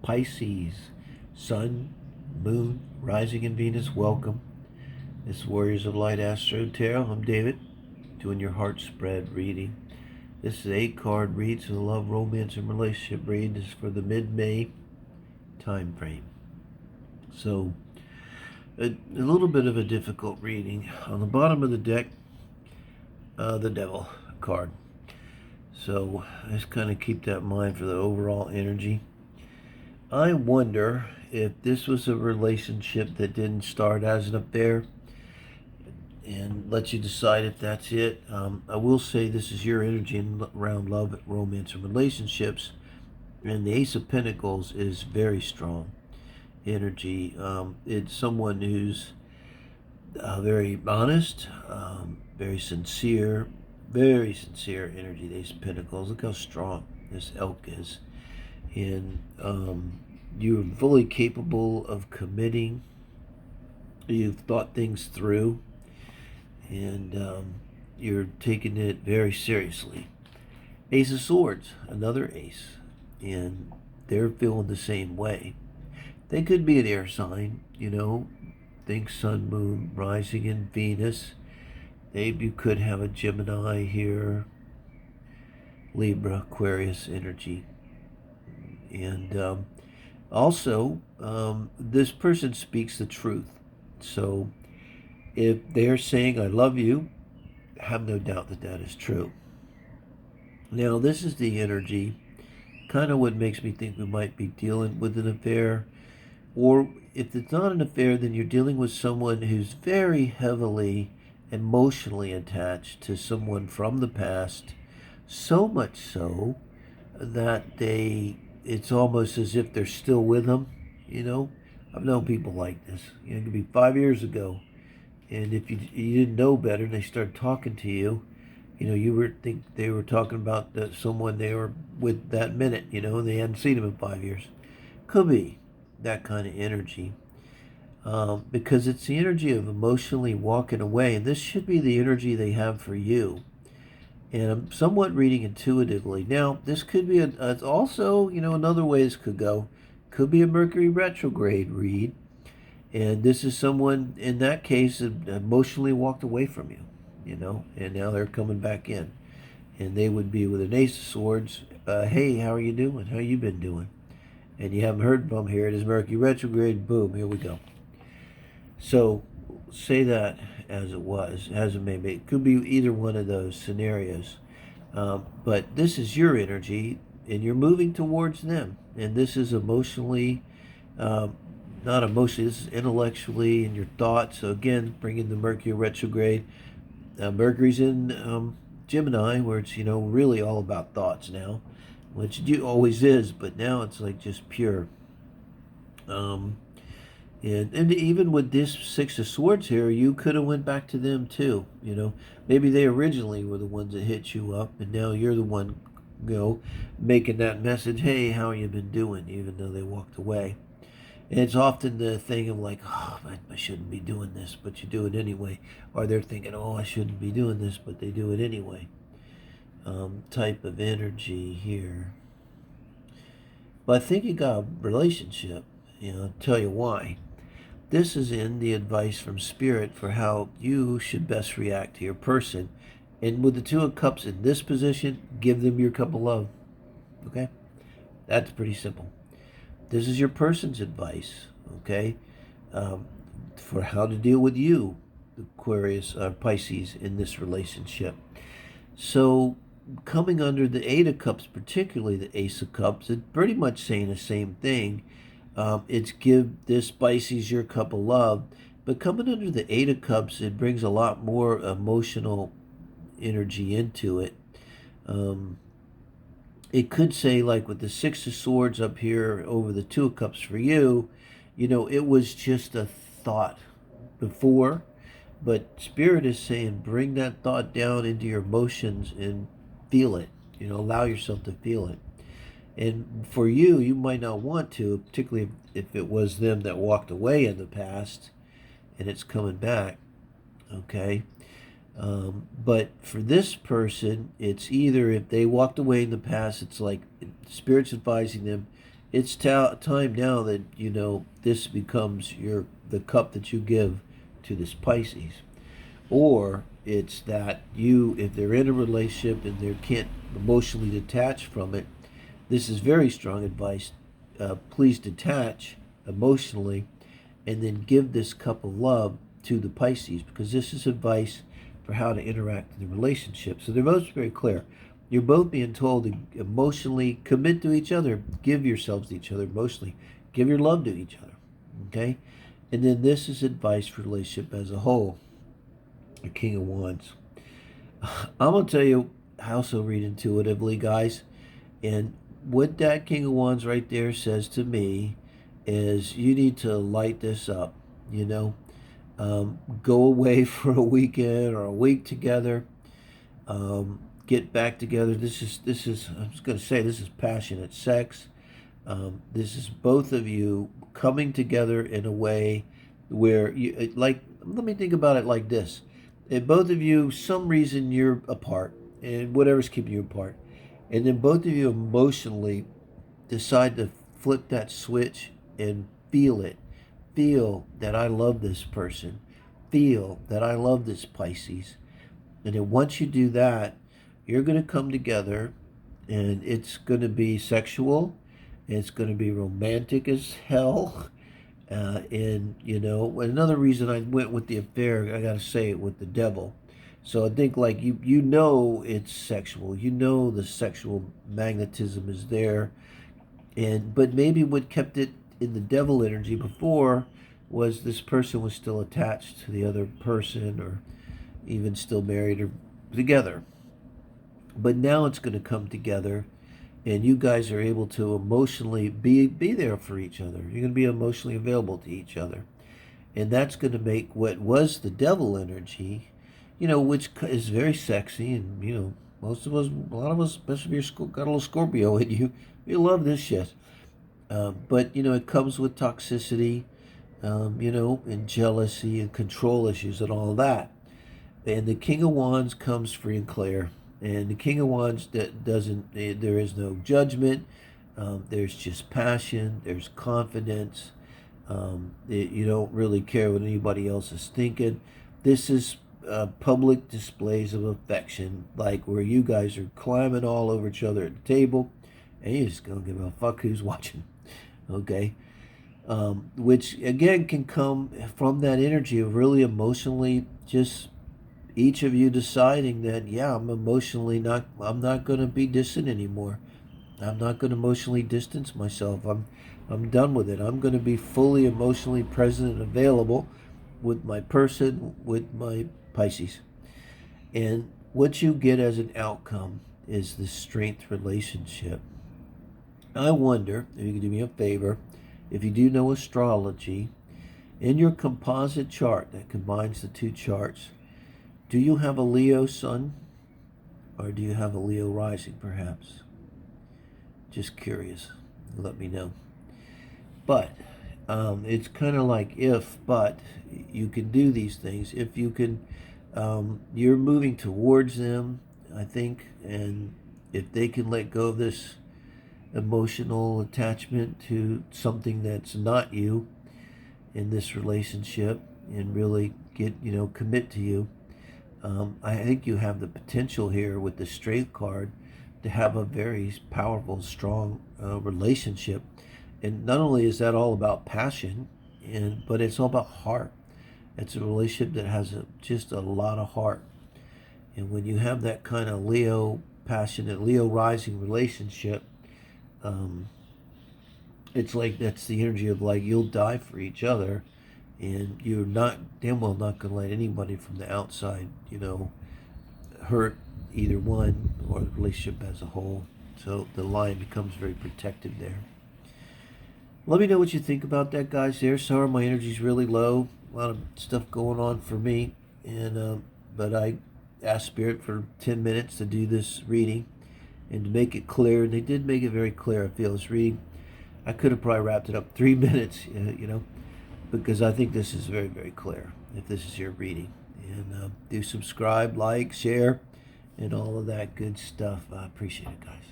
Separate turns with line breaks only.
Pisces, Sun, Moon, Rising in Venus, welcome. This Warriors of Light Astro Tarot. I'm David, doing your heart spread reading. This is an 8-card read, so the love, romance, and relationship read is for the mid-May time frame. So, a little bit of a difficult reading. On the bottom of the deck, the Devil card. So, just kind of keep that in mind for the overall energy. I wonder if this was a relationship that didn't start as an affair and let you decide if that's it. I will say this is your energy around love, romance, and relationships. And the Ace of Pentacles is very strong energy. It's someone who's very honest, very sincere energy. The Ace of Pentacles. Look how strong this elk is. And you're fully capable of committing. You've thought things through, and you're taking it very seriously. Ace of Swords, another ace, and they're feeling the same way. They could be an air sign, think Sun, Moon, Rising in Venus. Maybe you could have a Gemini here, Libra, Aquarius energy. And also, this person speaks the truth. So if they're saying, I love you, have no doubt that that is true. Now, this is the energy, kind of what makes me think we might be dealing with an affair. Or if it's not an affair, then you're dealing with someone who's very heavily emotionally attached to someone from the past, so much so that it's almost as if they're still with them. I've known people like this. It could be 5 years ago, and if you didn't know better and they started talking to you, you would think they were talking about someone they were with that minute, and they hadn't seen them in 5 years. Could be that kind of energy, because it's the energy of emotionally walking away, and this should be the energy they have for you. And I'm somewhat reading intuitively. Now, this could be also, another way this could go. Could be a Mercury retrograde read. And this is someone, in that case, emotionally walked away from you, and now they're coming back in. And they would be with an Ace of Swords. Hey, how are you doing? How you been doing? And you haven't heard from them. Here it is, Mercury retrograde. Boom, here we go. So, say that as it was, as it may be. It could be either one of those scenarios. But this is your energy, and you're moving towards them. And this is emotionally, not emotionally, this is intellectually in your thoughts. So again, bringing the Mercury retrograde. Mercury's in Gemini, where it's, really all about thoughts now, which it always is, but now it's like just pure. And even with this Six of Swords here, you could have went back to them too. Maybe they originally were the ones that hit you up, and now you're the one, making that message. Hey, how you been doing? Even though they walked away. And it's often the thing of like, oh, I shouldn't be doing this, but you do it anyway. Or they're thinking, oh, I shouldn't be doing this, but they do it anyway. Type of energy here. But I think you got a relationship. I'll tell you why. This is in the advice from Spirit for how you should best react to your person. And with the Two of Cups in this position, give them your cup of love. Okay? That's pretty simple. This is your person's advice, okay, for how to deal with you, Aquarius, Pisces, in this relationship. So coming under the Eight of Cups, particularly the Ace of Cups, it's pretty much saying the same thing. It's give this Pisces your cup of love. But coming under the Eight of Cups, it brings a lot more emotional energy into it. It could say, like with the Six of Swords up here over the Two of Cups for you, it was just a thought before, but Spirit is saying bring that thought down into your emotions and feel it. Allow yourself to feel it. And for you, you might not want to, particularly if it was them that walked away in the past and it's coming back, okay? But for this person, it's either if they walked away in the past, it's like Spirit's advising them, it's time now that, this becomes the cup that you give to this Pisces. Or it's that if they're in a relationship and they can't emotionally detach from it, this is very strong advice. Please detach emotionally and then give this cup of love to the Pisces, because this is advice for how to interact in the relationship. So they're both very clear. You're both being told to emotionally commit to each other, give yourselves to each other emotionally, give your love to each other. Okay? And then this is advice for relationship as a whole. The King of Wands. I'm going to tell you, I also read intuitively, guys. And what that King of Wands right there says to me is you need to light this up, you know. Go away for a weekend or a week together. Get back together. This is I was going to say, this is passionate sex. This is both of you coming together in a way where you like. Let me think about it like this: and both of you, some reason you're apart, and whatever's keeping you apart, and then both of you emotionally decide to flip that switch and feel it. Feel that I love this person. Feel that I love this Pisces. And then once you do that, you're going to come together, and it's going to be sexual. It's going to be romantic as hell. And, another reason I went with the affair, I got to say it, with the devil. So I think, like, it's sexual. The sexual magnetism is there. But maybe what kept it in the devil energy before was this person was still attached to the other person, or even still married or together. But now it's going to come together, and you guys are able to emotionally be there for each other. You're going to be emotionally available to each other. And that's going to make what was the devil energy, which is very sexy. And, most of us, a lot of us, especially if you've got a little Scorpio in you, we love this shit. But, it comes with toxicity, and jealousy and control issues and all of that. And the King of Wands comes free and clear. And the King of Wands doesn't, there is no judgment. There's just passion. There's confidence. You don't really care what anybody else is thinking. This is public displays of affection, like where you guys are climbing all over each other at the table, and you just don't give a fuck who's watching. Okay? Which, again, can come from that energy of really emotionally just each of you deciding that, yeah, I'm not going to be distant anymore. I'm not going to emotionally distance myself. I'm done with it. I'm going to be fully emotionally present and available with my person, with my Pisces. And what you get as an outcome is the strength relationship. I wonder if you can do me a favor, if you do know astrology, in your composite chart that combines the two charts, do you have a Leo sun, or do you have a Leo rising, perhaps? Just curious. Let me know. But it's kind of like but you can do these things. If you can, you're moving towards them, I think, and if they can let go of this emotional attachment to something that's not you in this relationship and really commit to you, I think you have the potential here with the Strength card to have a very powerful, strong relationship. And not only is that all about passion, but it's all about heart. It's a relationship that has just a lot of heart. And when you have that kind of Leo passionate, Leo rising relationship, it's like that's the energy of, like, you'll die for each other, and you're damn well not going to let anybody from the outside, hurt either one or the relationship as a whole. So the line becomes very protective there. Let me know what you think about that, guys. Sorry, my energy's really low. A lot of stuff going on for me, and but I asked Spirit for 10 minutes to do this reading and to make it clear. And they did make it very clear. I feel this reading, I could have probably wrapped it up 3 minutes, because I think this is very, very clear if this is your reading. And do subscribe, like, share, and all of that good stuff. I appreciate it, guys.